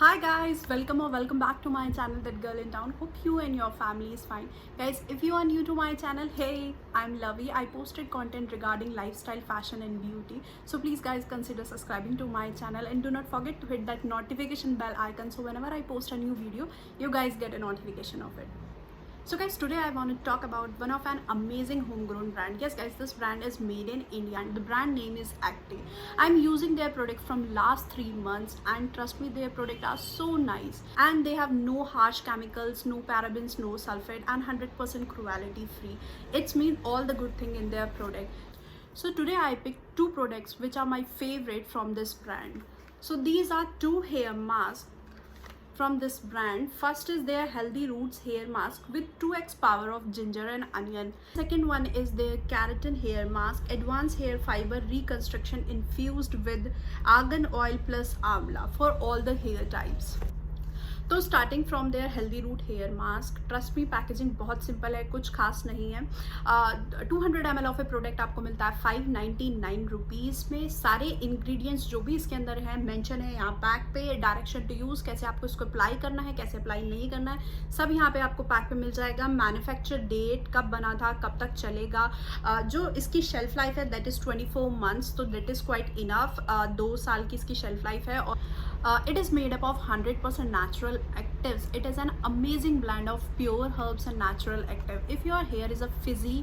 Hi guys, welcome or welcome back to my channel That Girl in Town. Hope you and your family is fine. Guys, if you are new to my channel, hey, I'm Lovey. I posted content regarding lifestyle, fashion and beauty. So please guys consider subscribing to my channel and do not forget to hit that notification bell icon so whenever I post a new video, you guys get a notification of it. So guys, today I want to talk about one of an amazing homegrown brand. Yes guys, this brand is made in India and the brand name is Acti. I'm using their product from last 3 months and trust me, their product are so nice and they have no harsh chemicals, no parabens, no sulfate and 100% cruelty free. It's mean all the good thing in their product. So today I picked two products which are my favorite from this brand. So these are two hair masks from this brand. First is their Healthy Roots hair mask with 2x power of ginger and onion. Second one is their keratin hair mask, advanced hair fiber reconstruction infused with argan oil plus amla for all the hair types. तो starting from there healthy root hair mask, trust me packaging बहुत simple है, कुछ खास नहीं है। 200 ml of A product आपको मिलता है 599 रुपीज़ में। सारे इंग्रेडिएंट्स जो भी इसके अंदर है मेंशन है यहाँ पैक पे। डायरेक्शन टू यूज़, कैसे आपको इसको अप्लाई करना है, कैसे अप्लाई नहीं करना है, सब यहाँ पे आपको पैक पे मिल जाएगा। मैन्युफैक्चर डेट, कब बना था, कब तक चलेगा, जो इसकी शेल्फ लाइफ है दैट इज़ 24 मंथ्स, तो दैट इज़ क्वाइट इनफ। 2 साल की इसकी शेल्फ लाइफ है। और it is made up of 100% natural actives. It is an amazing blend of pure herbs and natural active. If your hair is a frizzy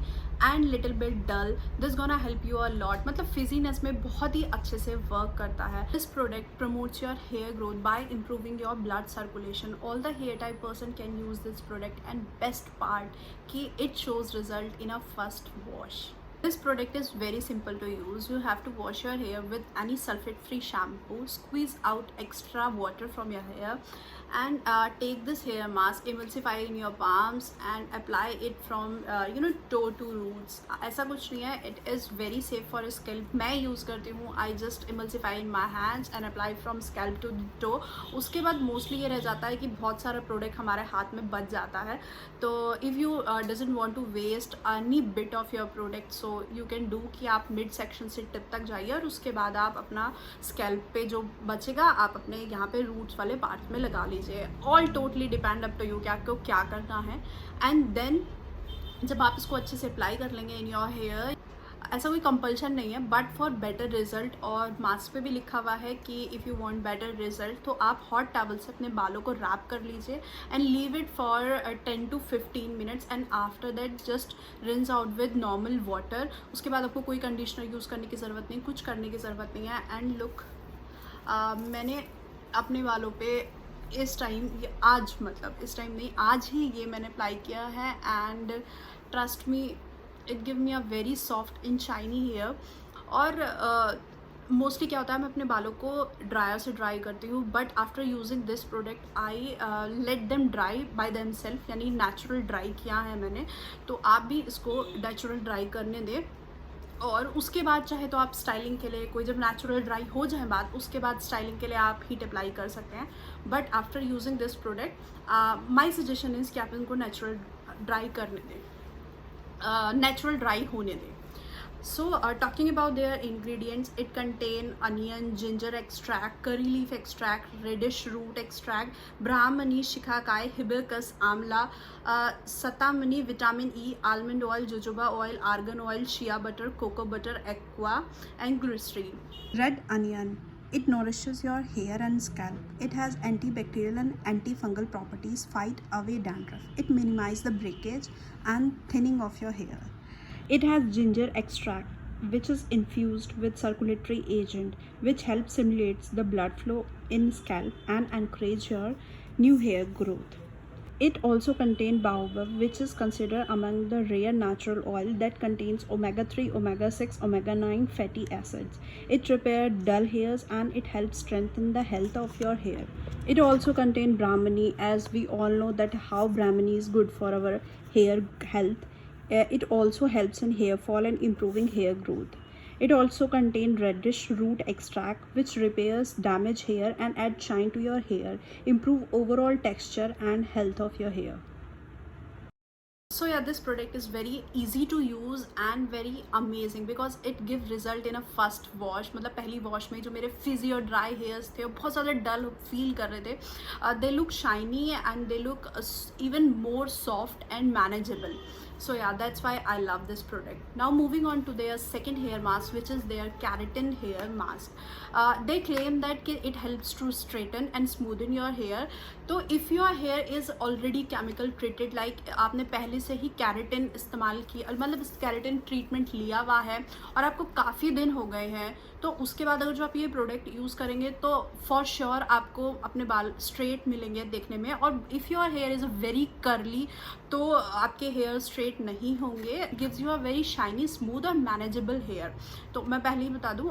and little bit dull, this gonna help you a lot. मतलब frizziness में बहुत ही अच्छे से work करता है। This product promotes your hair growth by improving your blood circulation. All the hair type person can use this product, and best part कि it shows result in a first wash. This product is very simple to use. You have to wash your hair with any sulfate free shampoo, squeeze out extra water from your hair and take this hair mask, emulsify it in your palms and apply it from toe to roots. ऐसा कुछ नहीं है, it is very safe for scalp. मैं use करती हूँ, I just emulsify in my hands and apply from scalp to toe. उसके बाद mostly ये रह जाता है कि बहुत सारा प्रोडक्ट हमारे हाथ में बच जाता है, तो if you doesn't want to waste any bit of your product, so you can do कि आप मिड सेक्शन से टिप तक जाइए और उसके बाद आप अपना स्कैल्प पे जो बचेगा आप अपने यहाँ पे रूट्स वाले पार्ट में लगा लीजिए। All totally depend up to you कि आपको क्या करना है। एंड देन जब आप इसको अच्छे से अप्लाई कर लेंगे इन योर हेयर, ऐसा कोई कंपल्शन नहीं है, बट फॉर बेटर रिजल्ट, और मास्क पे भी लिखा हुआ है कि if you want better result तो आप हॉट टॉवल से अपने बालों को रैप कर लीजिए and leave it for 10 to 15 minutes and after that just rinse out with normal water. उसके बाद आपको कोई कंडीशनर यूज़ करने की ज़रूरत नहीं, कुछ करने की ज़रूरत नहीं है। एंड लुक, मैंने अपने बालों पे इस टाइम, आज मतलब इस टाइम नहीं, आज ही ये मैंने अप्लाई किया है and trust me, it give me a very soft in shiny hair. और मोस्टली क्या होता है, मैं अपने बालों को ड्रायर से ड्राई करती हूँ, but after using this product I let them dry bye them self, यानी नेचुरल ड्राई किया है मैंने। तो आप भी इसको नेचुरल ड्राई करने दें और उसके बाद चाहे तो आप स्टाइलिंग के लिए, कोई जब नेचुरल ड्राई हो जाए बात, उसके बाद स्टाइलिंग के लिए आप हीट अप्लाई कर सकते हैं। But after using this product my suggestion is कि आप इनको नेचुरल ड्राई करने दें, नेचुरल ड्राई होने दें। So talking about their ingredients, it contain onion, ginger extract, curry leaf extract, radish root extract, brahmani, shikakai, hibiscus, amla, satamani, vitamin E, almond oil, jojoba oil, argan oil, shea butter, cocoa butter, aqua and glycerin. Red onion, it nourishes your hair and scalp. It has antibacterial and antifungal properties, fight away dandruff. It minimizes the breakage and thinning of your hair. It has ginger extract, which is infused with circulatory agent, which helps stimulates the blood flow in scalp and encourage your new hair growth. It also contains baobab, which is considered among the rare natural oil that contains omega-3, omega-6, omega-9 fatty acids. It repairs dull hairs and it helps strengthen the health of your hair. It also contains brahmani, as we all know that how brahmani is good for our hair health. It also helps in hair fall and improving hair growth. It also contains radish root extract, which repairs damaged hair and adds shine to your hair, improve overall texture and health of your hair. So yeah, this product is very easy to use and very amazing because it give result in a first wash. मतलब पहली wash में जो मेरे Fiji और dry hairs थे वो बहुत ज़्यादा डल फील कर रहे थे, they look shiny and they look even more soft and manageable. So yeah, that's why I love this product. Now moving on to their second hair mask, which is their keratin hair mask. They claim that it helps to straighten and smoothen your hair. तो if your hair is already chemical treated, like आपने पहले से ही keratin इस्तेमाल किया, मतलब keratin treatment लिया हुआ है और आपको काफ़ी दिन हो गए हैं, तो उसके बाद अगर जो आप ये प्रोडक्ट यूज़ करेंगे तो फॉर श्योर आपको अपने बाल स्ट्रेट मिलेंगे देखने में. और if your hair is very curly तो आपके हेयर स्ट्रेट नहीं होंगे. Gives you a very shiny, smooth और मैनेजेबल हेयर. तो मैं पहले ही बता दूं,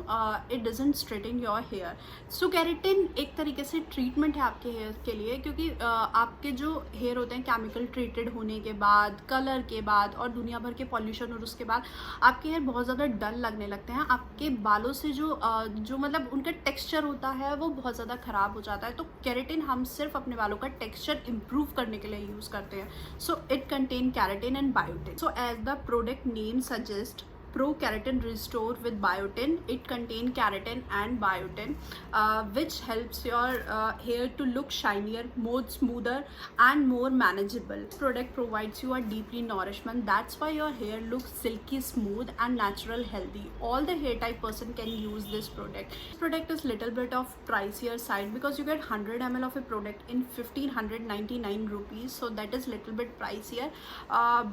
it doesn't straighten your hair. So keratin एक तरीके से ट्रीटमेंट है आपके हेयर के लिए, क्योंकि आपके जो हेयर होते हैं केमिकल ट्रीटेड होने के बाद, कलर के बाद और दुनिया भर के पॉल्यूशन और उसके बाद आपके हेयर बहुत ज़्यादा डल लगने लगते हैं. आपके बालों से जो मतलब उनका टेक्सचर होता है वो बहुत ज़्यादा ख़राब हो जाता है. तो केराटिन हम सिर्फ अपने बालों का टेक्सचर इम्प्रूव करने के लिए यूज़ करते हैं. सो it contain keratin and biotin. So as the product name suggests, Pro Keratin Restore with Biotin, it contain keratin and biotin, which helps your hair to look shinier, more smoother and more manageable. This product provides you a deeply nourishment. That's why your hair looks silky smooth and natural healthy. All the hair type person can use this product. This product is little bit of pricier side because you get 100 ml of a product in 1599 rupees, so that is little bit pricier.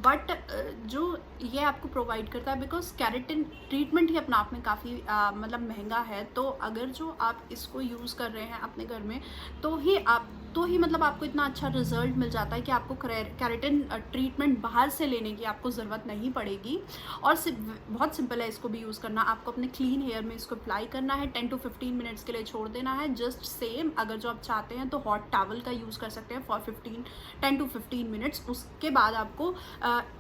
But जो ये आपको provide करता है, because keratin treatment ही अपना आप में काफ़ी मतलब महंगा है. तो अगर जो आप इसको यूज़ कर रहे हैं अपने घर में तो ही मतलब आपको इतना अच्छा रिजल्ट मिल जाता है कि आपको केराटिन ट्रीटमेंट बाहर से लेने की आपको ज़रूरत नहीं पड़ेगी. और बहुत सिंपल है इसको भी यूज़ करना. आपको अपने क्लीन हेयर में इसको अप्लाई करना है, 10 to 15 मिनट्स के लिए छोड़ देना है. जस्ट सेम अगर जो आप चाहते हैं तो हॉट टॉवल का यूज़ कर सकते हैं फॉर 10 to 15 मिनट्स. उसके बाद आपको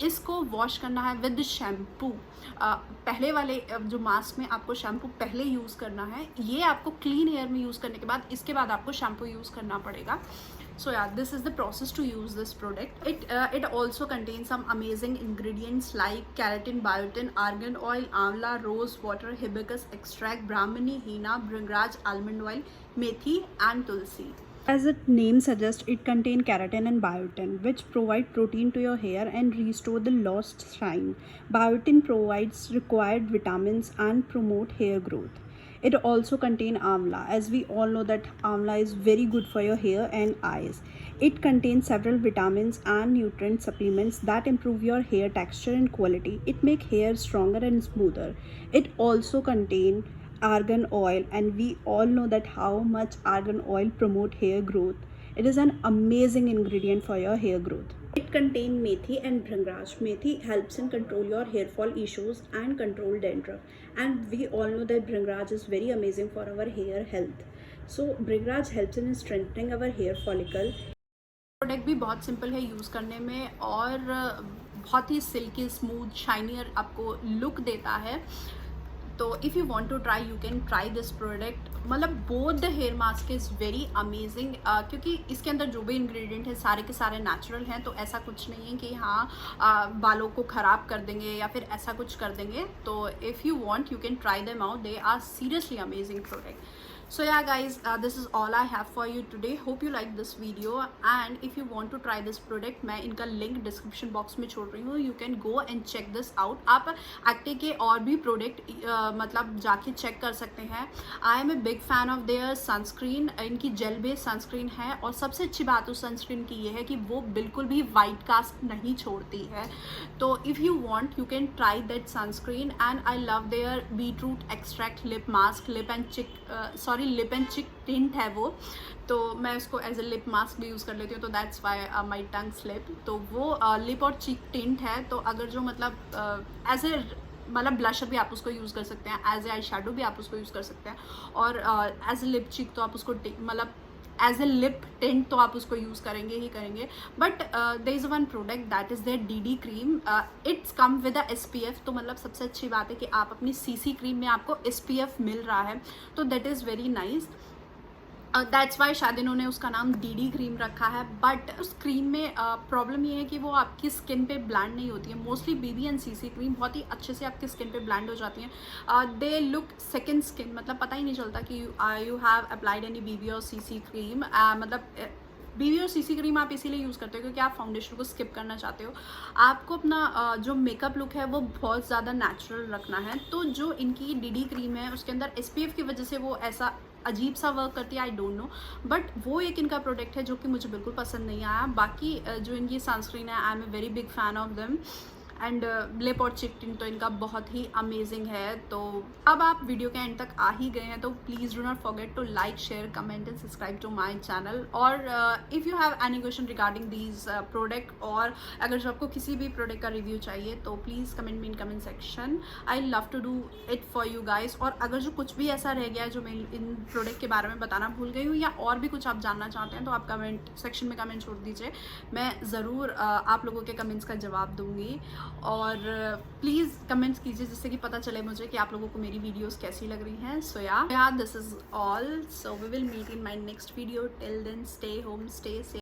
इसको वॉश करना है विद शैम्पू. पहले वाले जो मास्क में आपको शैम्पू पहले यूज़ करना है, ये आपको क्लीन हेयर में यूज़ करने के बाद इसके बाद आपको शैम्पू यूज़ करना पड़ेगा. So yeah, this is the process to use this product. It also contains some amazing ingredients like keratin, biotin, argan oil, amla, rose water, hibiscus extract, brahmini, henna, bhringraj, almond oil, methi and tulsi. As its name suggests, it contains keratin and biotin, which provide protein to your hair and restore the lost shine. Biotin provides required vitamins and promote hair growth. It also contains amla, as we all know that amla is very good for your hair and eyes. It contains several vitamins and nutrient supplements that improve your hair texture and quality. It makes hair stronger and smoother. It also contains argan oil, and we all know that how much argan oil promote hair growth. It is an amazing ingredient for your hair growth. It contains methi and bhringraj. Methi helps in control your hair fall issues and control dandruff. And we all know that bhringraj is very amazing for our hair health. So bhringraj helps in strengthening our hair follicle. Product भी बहुत simple है use करने में और बहुत ही silky, smooth, shinier आपको look देता है. तो if you want to try you can try this product. मतलब both the hair mask is very amazing, क्योंकि इसके अंदर जो भी इंग्रेडिएंट है सारे के सारे नेचुरल हैं. तो ऐसा कुछ नहीं है कि हाँ बालों को ख़राब कर देंगे या फिर ऐसा कुछ कर देंगे. तो if you want you can try them out. They are seriously amazing product. So yeah guys, this is all I have for you today. Hope you like this video, and if you want to try this product, मैं इनका link description box में छोड़ रही हूँ. You can go and check this out. आप एक्टे के और भी प्रोडक्ट मतलब जाके चेक कर सकते हैं. I am a big fan of their sunscreen. इनकी जेल बेस्ड सनस्क्रीन है और सबसे अच्छी बात उस सनस्क्रीन की ये है कि वो बिल्कुल भी वाइट कास्ट नहीं छोड़ती है. तो if you want you can try that sunscreen. And I love their beetroot extract lip mask. Lip and cheek tint है वो, तो मैं उसको एज ए लिप मास्क भी यूज़ कर लेती हूँ. तो that's why my tongue slip. तो वो लिप और चिक टिंट है. तो अगर जो मतलब एज ए मतलब ब्लशर भी आप उसको यूज़ कर सकते हैं, एज ए आई शेडो भी आप उसको यूज़ कर सकते हैं, और एज ए लिप चिक तो आप उसको मतलब एज ए लिप टिंट तो आप उसको यूज़ करेंगे ही करेंगे. But there is one product that is their DD cream. It's come with a SPF. तो मतलब सबसे अच्छी बात है कि आप अपनी CC क्रीम में आपको SPF मिल रहा है, तो that is very nice. That's why शायद इन्होंने उसका नाम डीडी क्रीम रखा है। बट उस क्रीम में प्रॉब्लम ये है कि वो आपकी स्किन पे ब्लेंड नहीं होती है। Mostly BB and CC cream बहुत ही अच्छे से आपकी स्किन पे ब्लेंड हो जाती हैं। दे लुक सेकंड स्किन, मतलब पता ही नहीं चलता कि यू हैव अप्लाइड एनी बीबी और सीसी क्रीम। मतलब बीबी और सीसी क्रीम आप इसीलिए यूज़ करते हो क्योंकि आप फाउंडेशन को स्किप करना चाहते हो। आपको अपना जो मेकअप लुक है वो बहुत ज़्यादा नेचुरल रखना है। तो जो इनकी डीडी क्रीम है उसके अंदर SPF की वजह से वो ऐसा अजीब सा वर्क करती है, आई डोंट नो। बट वो एक इनका प्रोडक्ट है जो कि मुझे बिल्कुल पसंद नहीं आया। बाकी जो इनकी सनस्क्रीन है, I am a very big fan of them. And lip और चिक टिंट तो इनका बहुत ही अमेजिंग है। तो अब आप वीडियो के एंड तक आ ही गए हैं तो please do not forget to like, share, comment and subscribe to my channel. और if you have any question regarding these product, और अगर जो आपको किसी भी प्रोडक्ट का रिव्यू चाहिए तो please comment me in comment section. I love to do it for you guys. और अगर जो कुछ भी ऐसा रह गया है जो मैं इन प्रोडक्ट के बारे में बताना भूल गई हूँ या और भी कुछ आप जानना चाहते हैं तो आप कमेंट सेक्शन में कमेंट छोड़ दीजिए। मैं ज़रूर आप लोगों के कमेंट्स का जवाब दूँगी। और प्लीज़ कमेंट्स कीजिए जिससे कि पता चले मुझे कि आप लोगों को मेरी वीडियोस कैसी लग रही हैं। So yeah this is all. So we will meet in my next video. Till then stay home, stay safe.